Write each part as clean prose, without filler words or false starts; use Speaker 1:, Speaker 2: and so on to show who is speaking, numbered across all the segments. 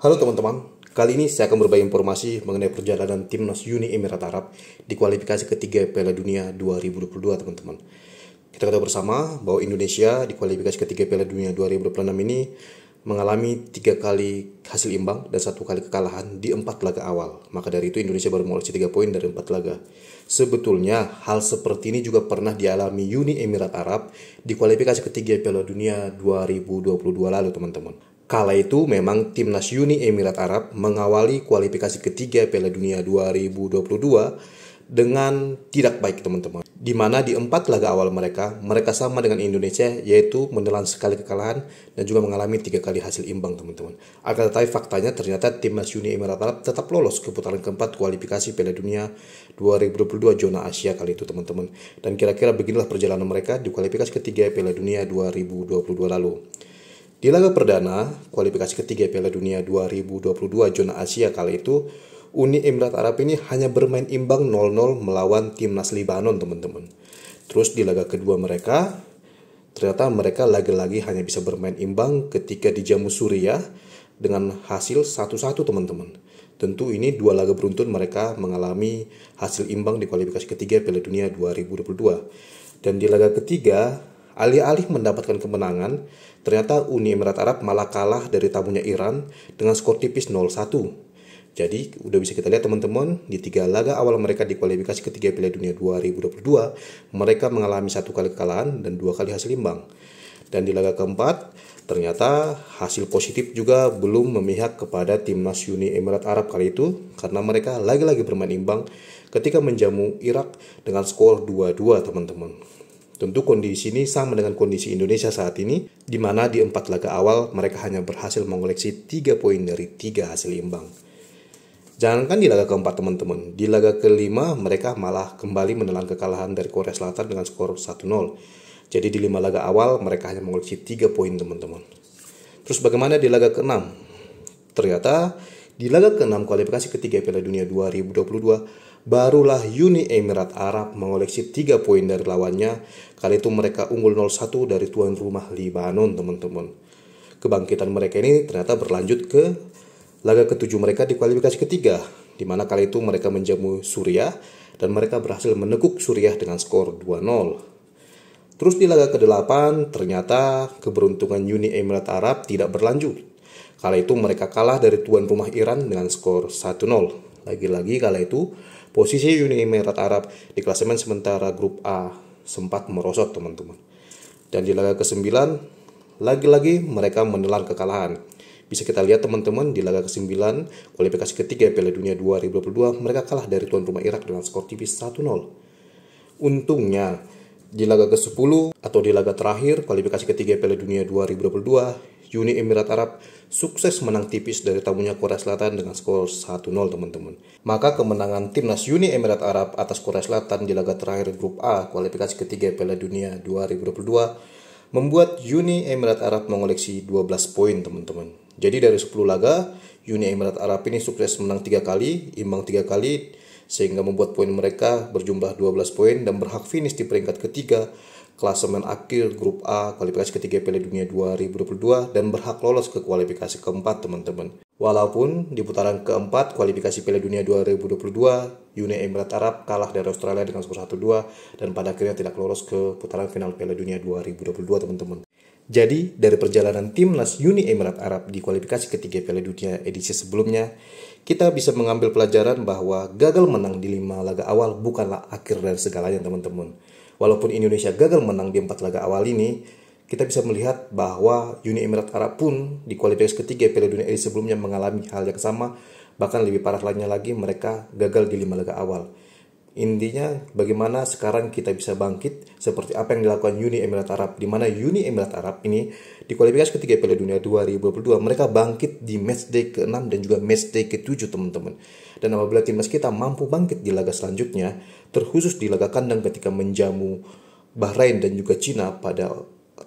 Speaker 1: Halo teman-teman, kali ini saya akan berbagi informasi mengenai perjalanan timnas Uni Emirat Arab di kualifikasi ketiga Piala Dunia 2022 teman-teman. Kita ketahui bersama bahwa Indonesia di kualifikasi ketiga Piala Dunia 2026 ini mengalami 3 kali hasil imbang dan 1 kali kekalahan di 4 laga awal. Maka dari itu Indonesia baru mengoleksi 3 poin dari 4 laga. Sebetulnya hal seperti ini juga pernah dialami Uni Emirat Arab di kualifikasi ketiga Piala Dunia 2022 lalu teman-teman. Kala itu memang timnas Uni Emirat Arab mengawali kualifikasi ketiga Piala Dunia 2022 dengan tidak baik teman-teman. Di mana di 4 laga awal mereka sama dengan Indonesia, yaitu menelan sekali kekalahan dan juga mengalami 3 kali hasil imbang teman-teman. Akan tetapi faktanya ternyata timnas Uni Emirat Arab tetap lolos ke putaran keempat kualifikasi Piala Dunia 2022 zona Asia kali itu teman-teman. Dan kira-kira beginilah perjalanan mereka di kualifikasi ketiga Piala Dunia 2022 lalu. Di laga perdana, kualifikasi ketiga Piala Dunia 2022 zona Asia kali itu, Uni Emirat Arab ini hanya bermain imbang 0-0 melawan timnas Lebanon, teman-teman. Terus di laga kedua mereka, ternyata mereka lagi-lagi hanya bisa bermain imbang ketika dijamu Suriah dengan hasil 1-1, teman-teman. Tentu ini 2 laga beruntun mereka mengalami hasil imbang di kualifikasi ketiga Piala Dunia 2022. Dan di laga ketiga, alih-alih mendapatkan kemenangan, ternyata Uni Emirat Arab malah kalah dari tamunya Iran dengan skor tipis 0-1. Jadi udah bisa kita lihat teman-teman, di 3 laga awal mereka di kualifikasi ketiga Piala Dunia 2022, mereka mengalami 1 kali kekalahan dan 2 kali hasil imbang. Dan di laga keempat, ternyata hasil positif juga belum memihak kepada timnas Uni Emirat Arab kali itu, karena mereka lagi-lagi bermain imbang ketika menjamu Irak dengan skor 2-2 teman-teman. Tentu kondisi ini sama dengan kondisi Indonesia saat ini, di mana di 4 laga awal mereka hanya berhasil mengoleksi 3 poin dari 3 hasil imbang. Jangankan di laga keempat teman-teman, di laga kelima mereka malah kembali menelan kekalahan dari Korea Selatan dengan skor 1-0. Jadi di 5 laga awal mereka hanya mengoleksi 3 poin teman-teman. Terus bagaimana di laga ke-6? Ternyata di laga ke-6 kualifikasi ketiga Piala Dunia 2022, barulah Uni Emirat Arab mengoleksi 3 poin dari lawannya. Kali itu mereka unggul 0-1 dari tuan rumah Lebanon teman-teman. Kebangkitan mereka ini ternyata berlanjut ke laga ke-7 mereka di kualifikasi ketiga, di mana kali itu mereka menjamu Suriah dan mereka berhasil menekuk Suriah dengan skor 2-0. Terus di laga ke-8 ternyata keberuntungan Uni Emirat Arab tidak berlanjut. Kala itu mereka kalah dari tuan rumah Iran dengan skor 1-0. Lagi-lagi kala itu posisi Uni Emirat Arab di klasemen sementara grup A sempat merosot teman-teman. Dan di laga ke-9 lagi-lagi mereka menelan kekalahan. Bisa kita lihat teman-teman di laga ke-9 kualifikasi ketiga Piala Dunia 2022 mereka kalah dari tuan rumah Irak dengan skor tipis 1-0. Untungnya di laga ke-10 atau di laga terakhir kualifikasi ketiga Piala Dunia 2022, Uni Emirat Arab sukses menang tipis dari tamunya Korea Selatan dengan skor 1-0 teman-teman. Maka kemenangan timnas Uni Emirat Arab atas Korea Selatan di laga terakhir grup A kualifikasi ketiga Piala Dunia 2022 membuat Uni Emirat Arab mengoleksi 12 poin teman-teman. Jadi dari 10 laga, Uni Emirat Arab ini sukses menang 3 kali, imbang 3 kali, sehingga membuat poin mereka berjumlah 12 poin dan berhak finish di peringkat ketiga klasemen akhir grup A kualifikasi ketiga Piala Dunia 2022 dan berhak lolos ke kualifikasi keempat teman-teman. Walaupun di putaran keempat kualifikasi Piala Dunia 2022, Uni Emirat Arab kalah dari Australia dengan skor 1-2 dan pada akhirnya tidak lolos ke putaran final Piala Dunia 2022 teman-teman. Jadi dari perjalanan timnas Uni Emirat Arab di kualifikasi ketiga Piala Dunia edisi sebelumnya, kita bisa mengambil pelajaran bahwa gagal menang di 5 laga awal bukanlah akhir dari segalanya teman-teman. Walaupun Indonesia gagal menang di 4 laga awal ini, kita bisa melihat bahwa Uni Emirat Arab pun di kualifikasi ketiga Piala Dunia edisi sebelumnya mengalami hal yang sama, bahkan lebih parah lainnya lagi mereka gagal di 5 laga awal. Intinya bagaimana sekarang kita bisa bangkit seperti apa yang dilakukan Uni Emirat Arab, di mana Uni Emirat Arab ini di kualifikasi ketiga Piala Dunia 2022 mereka bangkit di matchday ke-6 dan juga matchday ke-7 teman-teman. Dan apabila timnas kita mampu bangkit di laga selanjutnya, terkhusus di laga kandang ketika menjamu Bahrain dan juga Cina pada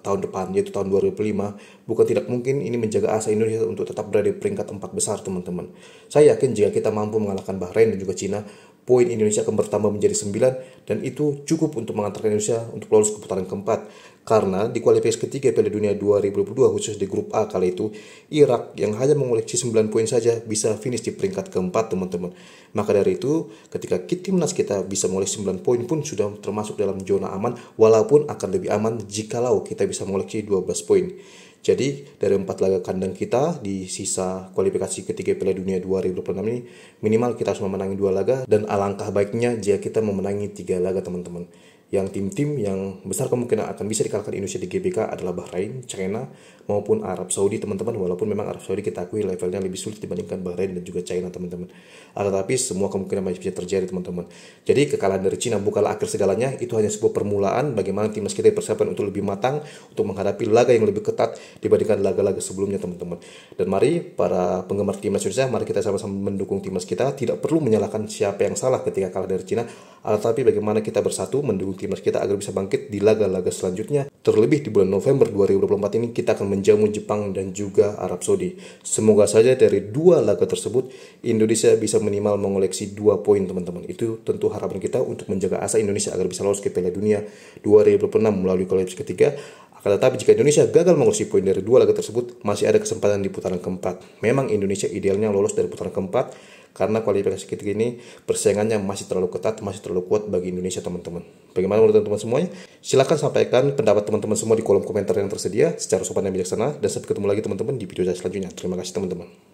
Speaker 1: tahun depan, yaitu tahun 2005, bukan tidak mungkin ini menjaga asa Indonesia untuk tetap berada di peringkat 4 besar teman-teman. Saya yakin jika kita mampu mengalahkan Bahrain dan juga Cina, poin Indonesia akan bertambah menjadi 9 dan itu cukup untuk mengantarkan Indonesia untuk lolos ke putaran keempat. Karena di kualifikasi ketiga Piala Dunia 2022 khusus di grup A kali itu, Irak yang hanya mengoleksi 9 poin saja bisa finish di peringkat keempat, teman-teman. Maka dari itu, ketika timnas kita bisa mengoleksi 9 poin pun sudah termasuk dalam zona aman, walaupun akan lebih aman jikalau kita bisa mengoleksi 12 poin. Jadi dari 4 laga kandang kita di sisa kualifikasi ketiga Piala Dunia 2026 ini, minimal kita harus memenangi 2 laga, dan alangkah baiknya jika kita memenangi 3 laga, teman-teman. Yang tim-tim yang besar kemungkinan akan bisa dikalahkan Indonesia di GBK adalah Bahrain, China, maupun Arab Saudi, teman-teman. Walaupun memang Arab Saudi kita akui levelnya lebih sulit dibandingkan Bahrain dan juga China, teman-teman. Tetapi semua kemungkinan masih bisa terjadi, teman-teman. Jadi kekalahan dari China bukanlah akhir segalanya, itu hanya sebuah permulaan bagaimana timnas kita dipersiapkan untuk lebih matang untuk menghadapi laga yang lebih ketat dibandingkan laga-laga sebelumnya, teman-teman. Dan mari para penggemar timnas Indonesia, mari kita sama-sama mendukung timnas kita. Tidak perlu menyalahkan siapa yang salah ketika kalah dari China, tetapi bagaimana kita bersatu mendukung timnas kita agar bisa bangkit di laga-laga selanjutnya. Terlebih di bulan November 2024 ini kita akan menjamu Jepang dan juga Arab Saudi. Semoga saja dari 2 laga tersebut Indonesia bisa minimal mengoleksi 2 poin, teman-teman. Itu tentu harapan kita untuk menjaga asa Indonesia agar bisa lolos ke Piala Dunia 2026 melalui kualifikasi ketiga. Akan tetapi jika Indonesia gagal mengoleksi poin dari 2 laga tersebut, masih ada kesempatan di putaran keempat. Memang Indonesia idealnya lolos dari putaran keempat, karena kualifikasi ketiga ini persaingannya masih terlalu ketat, masih terlalu kuat bagi Indonesia, teman-teman. Bagaimana menurut teman-teman semuanya? Silahkan sampaikan pendapat teman-teman semua di kolom komentar yang tersedia secara sopan dan bijaksana. Dan sampai ketemu lagi, teman-teman, di video saya selanjutnya. Terima kasih, teman-teman.